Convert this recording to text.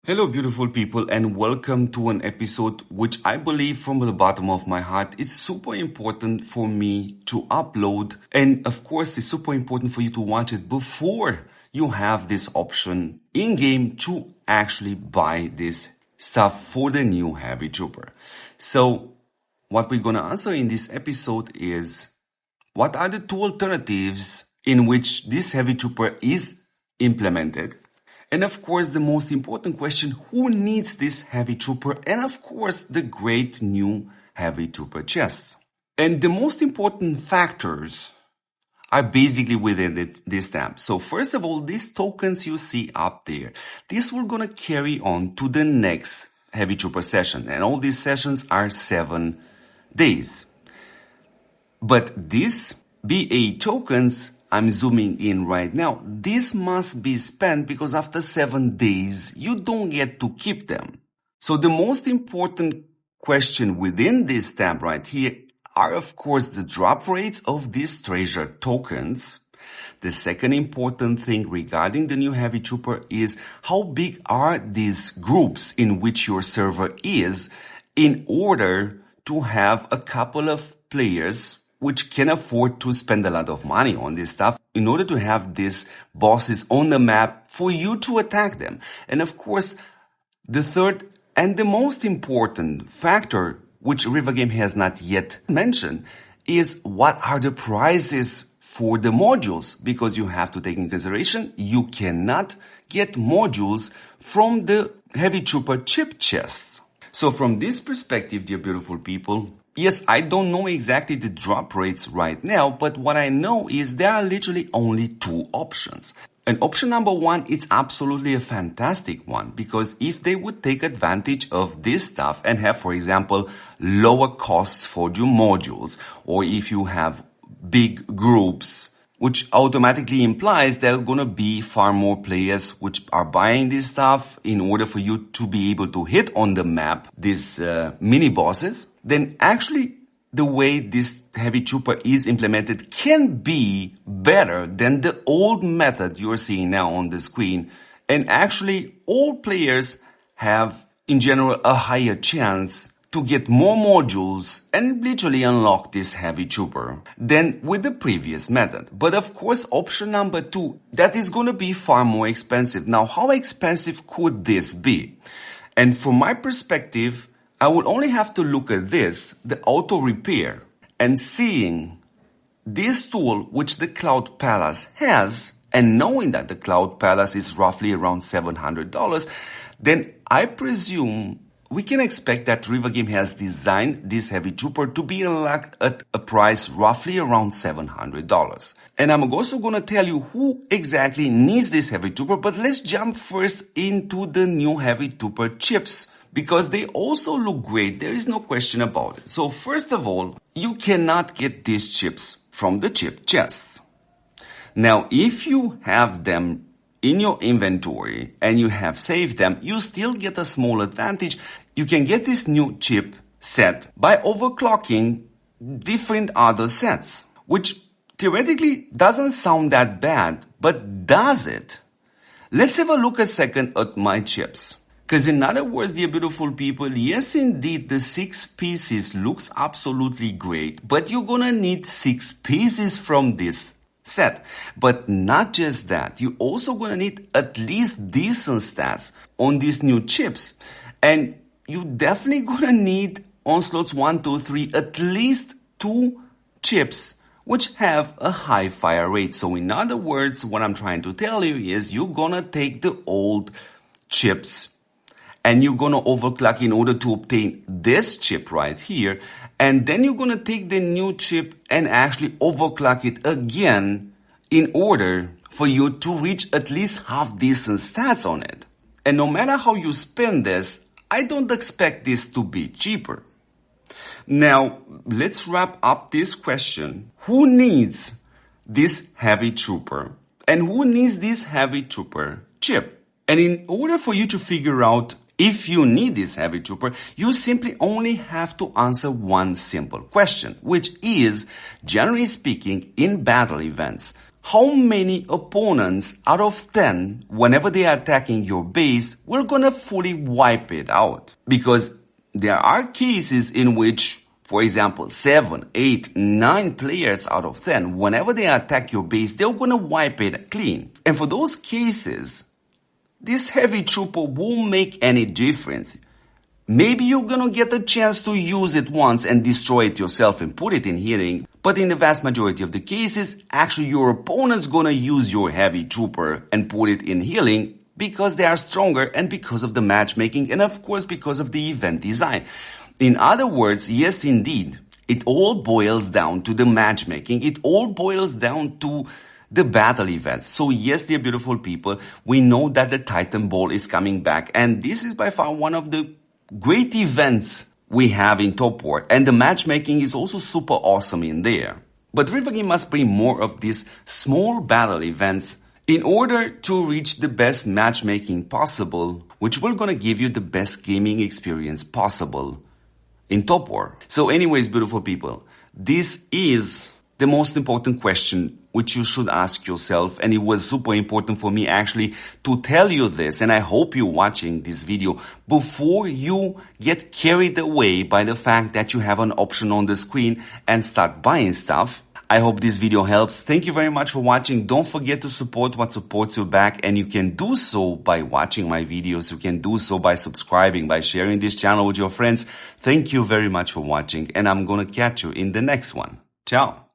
Hello, beautiful people, and welcome to an episode which I believe from the bottom of my heart is super important for me to upload. And of course, it's super important for you to watch it before you have this option in game to actually buy this stuff for the new Heavy Trooper. So what we're going to answer in this episode is what are the two alternatives in which this Heavy Trooper is implemented? And of course, the most important question, who needs this Heavy Trooper? And of course, the great new Heavy Trooper chests. And the most important factors are basically within this tab. So first of all, these tokens you see up there, this we're going to carry on to the next Heavy Trooper session. And all these sessions are 7 days. But these BA tokens, I'm zooming in right now, this must be spent because after 7 days, you don't get to keep them. So the most important question within this tab right here are, of course, the drop rates of these treasure tokens. The second important thing regarding the new Heavy Trooper is how big are these groups in which your server is in order to have a couple of players which can afford to spend a lot of money on this stuff in order to have these bosses on the map for you to attack them. And of course, the third and the most important factor, which Rework has not yet mentioned, is what are the prices for the modules? Because you have to take in consideration, you cannot get modules from the Heavy Trooper chip chests. So from this perspective, dear beautiful people, yes, I don't know exactly the drop rates right now, but what I know is there are literally only 2 options. And option number 1, it's absolutely a fantastic one, because if they would take advantage of this stuff and have, for example, lower costs for your modules, or if you have big groups, which automatically implies there are going to be far more players which are buying this stuff in order for you to be able to hit on the map these mini bosses, then actually the way this Heavy Trooper is implemented can be better than the old method you're seeing now on the screen. And actually all players have in general a higher chance to get more modules and literally unlock this Heavy Trooper than with the previous method. But of course, option number 2, that is going to be far more expensive. Now, how expensive could this be? And from my perspective, I would only have to look at this, the auto repair, and seeing this tool which the Cloud Palace has, and knowing that the Cloud Palace is roughly around $700, then I presume we can expect that Rework has designed this Heavy Trooper to be unlocked at a price roughly around $700. And I'm also going to tell you who exactly needs this Heavy Trooper, but let's jump first into the new Heavy Trooper chips, because they also look great. There is no question about it. So first of all, you cannot get these chips from the chip chests. Now, if you have them in your inventory and you have saved them, you still get a small advantage. You can get this new chip set by overclocking different other sets, which theoretically doesn't sound that bad, but does it? Let's have a look a second at my chips. Because in other words, dear beautiful people, yes, indeed, the 6 pieces looks absolutely great, but you're gonna need 6 pieces from this set. But not just that, you're also gonna need at least decent stats on these new chips. And you definitely gonna need on slots 1, 2, 3, at least 2 chips which have a high fire rate. So in other words, what I'm trying to tell you is you're gonna take the old chips and you're gonna overclock in order to obtain this chip right here. And then you're gonna take the new chip and actually overclock it again in order for you to reach at least half decent stats on it. And no matter how you spend this, I don't expect this to be cheaper. Now, let's wrap up this question. Who needs this Heavy Trooper? And who needs this Heavy Trooper chip? And in order for you to figure out if you need this Heavy Trooper, you simply only have to answer one simple question, which is, generally speaking, in battle events, how many opponents out of 10, whenever they are attacking your base, we're gonna fully wipe it out. Because there are cases in which, for example, 7, 8, 9 players out of 10, whenever they attack your base, they're gonna wipe it clean. And for those cases, this heavy trooper won't make any difference. Maybe you're gonna get a chance to use it once and destroy it yourself and put it in healing, but in the vast majority of the cases, actually your opponent's gonna use your heavy trooper and put it in healing because they are stronger and because of the matchmaking and of course because of the event design. In other words, yes indeed, it all boils down to the matchmaking, it all boils down to the battle events. So yes, dear beautiful people, we know that the Titan Ball is coming back and this is by far one of the great events we have in Top War, and the matchmaking is also super awesome in there. But Rework must bring more of these small battle events in order to reach the best matchmaking possible, which will gonna give you the best gaming experience possible in Top War. So anyways, beautiful people, this is the most important question which you should ask yourself, and it was super important for me actually to tell you this, and I hope you're watching this video before you get carried away by the fact that you have an option on the screen and start buying stuff. I hope this video helps. Thank you very much for watching. Don't forget to support what supports you back, and you can do so by watching my videos. You can do so by subscribing, by sharing this channel with your friends. Thank you very much for watching, and I'm gonna catch you in the next one. Ciao.